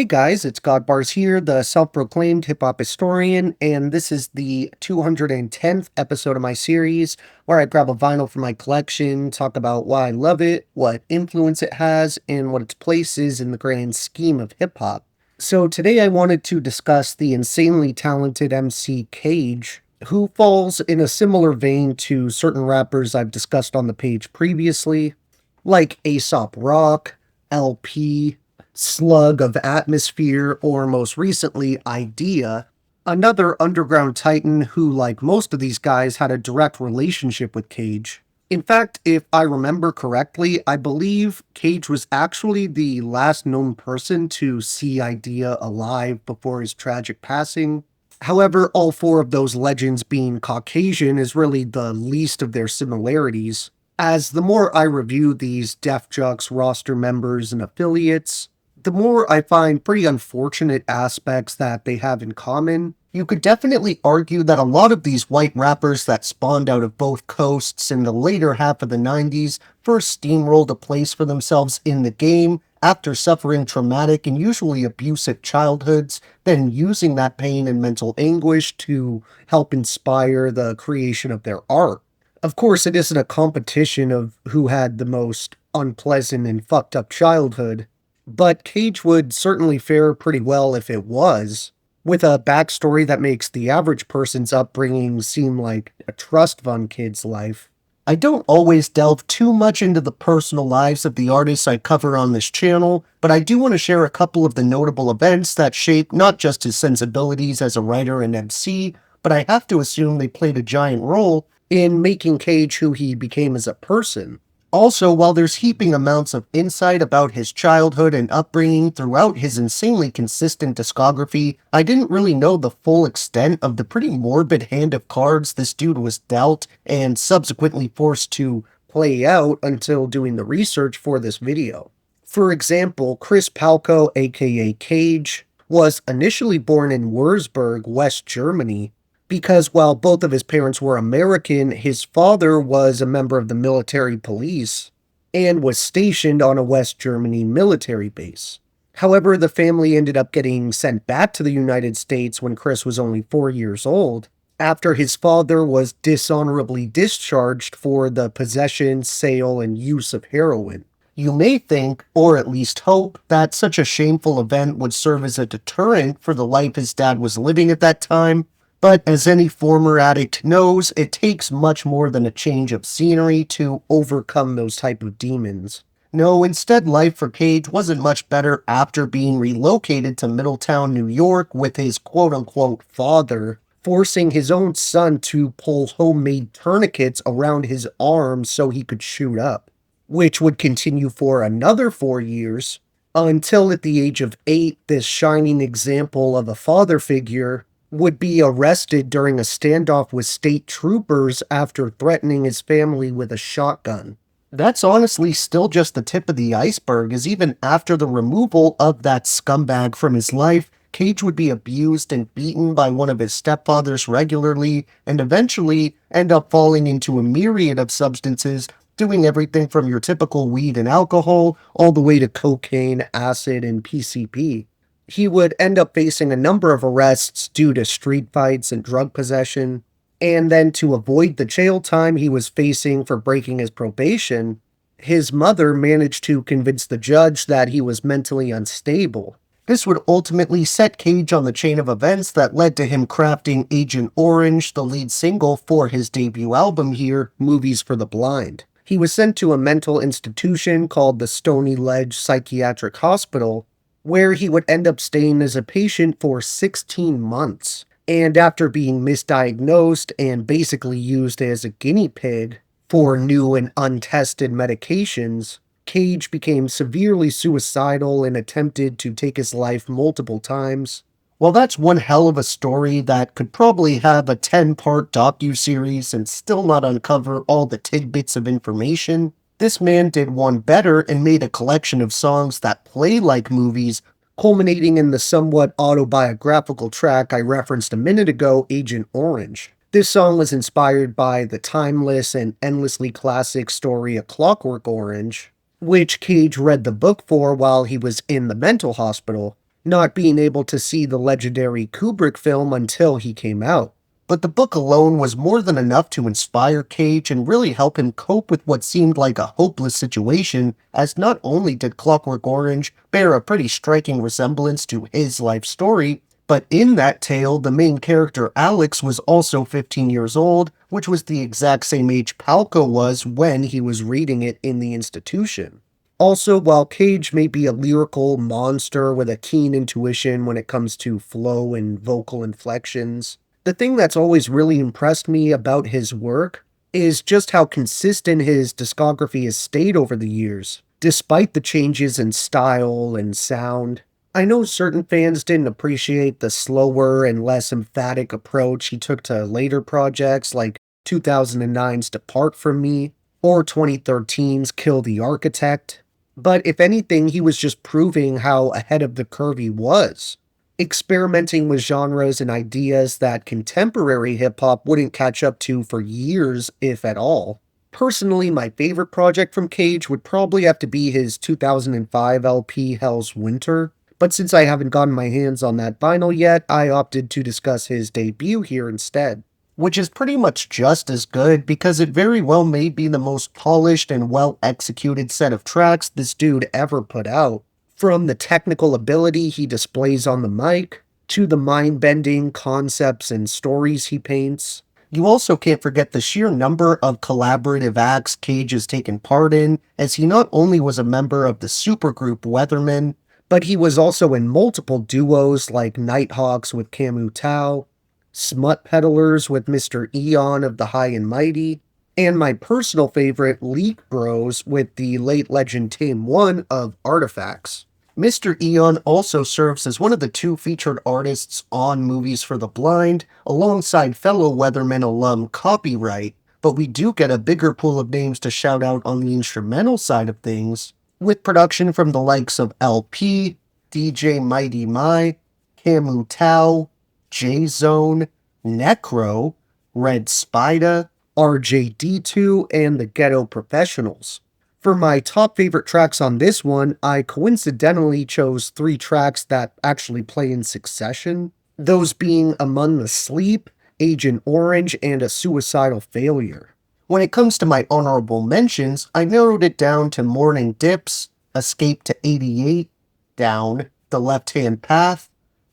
Hey guys, it's Godbars here, the self-proclaimed hip-hop historian, and this is the 210th episode of my series where I grab a vinyl from my collection, talk about why I love it, what influence it has, and what its place is in the grand scheme of hip-hop. So today I wanted to discuss the insanely talented MC Cage, who falls in a similar vein to certain rappers I've discussed on the page previously, like Aesop Rock, LP, Slug of Atmosphere, or most recently, Idea, another underground titan who, like most of these guys, had a direct relationship with Cage. In fact, if I remember correctly, I believe Cage was actually the last known person to see Idea alive before his tragic passing. However, all four of those legends being Caucasian is really the least of their similarities, as the more I review these Def Jux roster members and affiliates, the more I find pretty unfortunate aspects that they have in common. You could definitely argue that a lot of these white rappers that spawned out of both coasts in the later half of the 90s first steamrolled a place for themselves in the game after suffering traumatic and usually abusive childhoods, then using that pain and mental anguish to help inspire the creation of their art. Of course, it isn't a competition of who had the most unpleasant and fucked up childhood, but Cage would certainly fare pretty well if it was, with a backstory that makes the average person's upbringing seem like a trust fund kid's life. I don't always delve too much into the personal lives of the artists I cover on this channel, but I do want to share a couple of the notable events that shape not just his sensibilities as a writer and MC, but I have to assume they played a giant role in making Cage who he became as a person. Also, while there's heaping amounts of insight about his childhood and upbringing throughout his insanely consistent discography, I didn't really know the full extent of the pretty morbid hand of cards this dude was dealt and subsequently forced to play out until doing the research for this video. For example, Chris Palko, aka Cage, was initially born in Würzburg, West Germany, because while both of his parents were American, his father was a member of the military police and was stationed on a West Germany military base. However, the family ended up getting sent back to the United States when Chris was only 4 years old, after his father was dishonorably discharged for the possession, sale, and use of heroin. You may think, or at least hope, that such a shameful event would serve as a deterrent for the life his dad was living at that time, but as any former addict knows, it takes much more than a change of scenery to overcome those type of demons. No, instead life for Cage wasn't much better after being relocated to Middletown, New York with his quote-unquote father, forcing his own son to pull homemade tourniquets around his arms so he could shoot up, which would continue for another 4 years, until at the age of 8, this shining example of a father figure would be arrested during a standoff with state troopers after threatening his family with a shotgun. That's honestly still just the tip of the iceberg, as even after the removal of that scumbag from his life, Cage would be abused and beaten by one of his stepfathers regularly, and eventually end up falling into a myriad of substances, doing everything from your typical weed and alcohol, all the way to cocaine, acid, and PCP. He would end up facing a number of arrests due to street fights and drug possession, and then to avoid the jail time he was facing for breaking his probation, his mother managed to convince the judge that he was mentally unstable. This would ultimately set Cage on the chain of events that led to him crafting Agent Orange, the lead single for his debut album here, Movies for the Blind. He was sent to a mental institution called the Stony Ledge Psychiatric Hospital, where he would end up staying as a patient for 16 months. And after being misdiagnosed and basically used as a guinea pig for new and untested medications, Cage became severely suicidal and attempted to take his life multiple times. Well, that's one hell of a story that could probably have a 10-part docuseries and still not uncover all the tidbits of information. This man did one better and made a collection of songs that play like movies, culminating in the somewhat autobiographical track I referenced a minute ago, Agent Orange. This song was inspired by the timeless and endlessly classic story A Clockwork Orange, which Cage read the book for while he was in the mental hospital, not being able to see the legendary Kubrick film until he came out. But the book alone was more than enough to inspire Cage and really help him cope with what seemed like a hopeless situation, as not only did Clockwork Orange bear a pretty striking resemblance to his life story, but in that tale, the main character Alex was also 15 years old, which was the exact same age Palco was when he was reading it in the institution. Also, while Cage may be a lyrical monster with a keen intuition when it comes to flow and vocal inflections, the thing that's always really impressed me about his work is just how consistent his discography has stayed over the years, despite the changes in style and sound. I know certain fans didn't appreciate the slower and less emphatic approach he took to later projects like 2009's Depart From Me or 2013's Kill the Architect, but if anything, he was just proving how ahead of the curve he was, experimenting with genres and ideas that contemporary hip-hop wouldn't catch up to for years, if at all. Personally, my favorite project from Cage would probably have to be his 2005 LP Hell's Winter, but since I haven't gotten my hands on that vinyl yet, I opted to discuss his debut here instead, which is pretty much just as good because it very well may be the most polished and well-executed set of tracks this dude ever put out. From the technical ability he displays on the mic, to the mind-bending concepts and stories he paints. You also can't forget the sheer number of collaborative acts Cage has taken part in, as he not only was a member of the supergroup Weathermen, but he was also in multiple duos like Nighthawks with Camu Tao, Smut Peddlers with Mr. Eon of the High and Mighty, and my personal favorite, Leak Bros with the late legend Tame One of Artifacts. Mr. Eon also serves as one of the two featured artists on Movies for the Blind, alongside fellow Weathermen alum Copyright, but we do get a bigger pool of names to shout out on the instrumental side of things, with production from the likes of LP, DJ Mighty Mai, Camu Tao, J-Zone, Necro, Red Spider, RJD2, and the Ghetto Professionals. For my top favorite tracks on this one, I coincidentally chose 3 tracks that actually play in succession, those being Among the Sleep, Agent Orange, and A Suicidal Failure. When it comes to my honorable mentions, I narrowed it down to Morning Dips, Escape to 88, Down, The Left-Hand Path,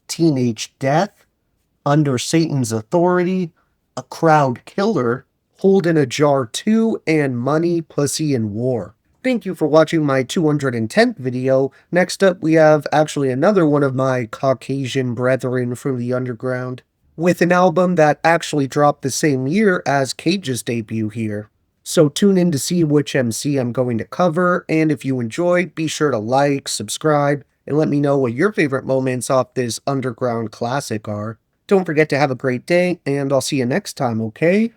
Teenage Death, Under Satan's Authority, A Crowd Killer, Hold in a Jar 2, and Money, Pussy, and War. Thank you for watching my 210th video. Next up, we have actually another one of my Caucasian brethren from the underground, with an album that actually dropped the same year as Cage's debut here. So tune in to see which MC I'm going to cover, and if you enjoyed, be sure to like, subscribe, and let me know what your favorite moments off this underground classic are. Don't forget to have a great day, and I'll see you next time, okay?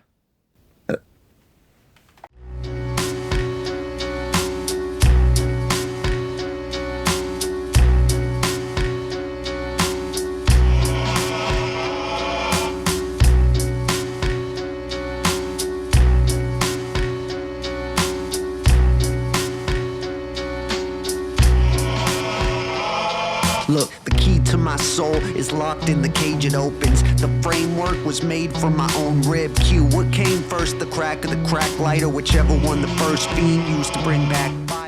Look, the key to my soul is locked in the cage it opens. The framework was made from my own rib cue. What came first, the crack or the crack lighter? Whichever one the first fiend used to bring back fire.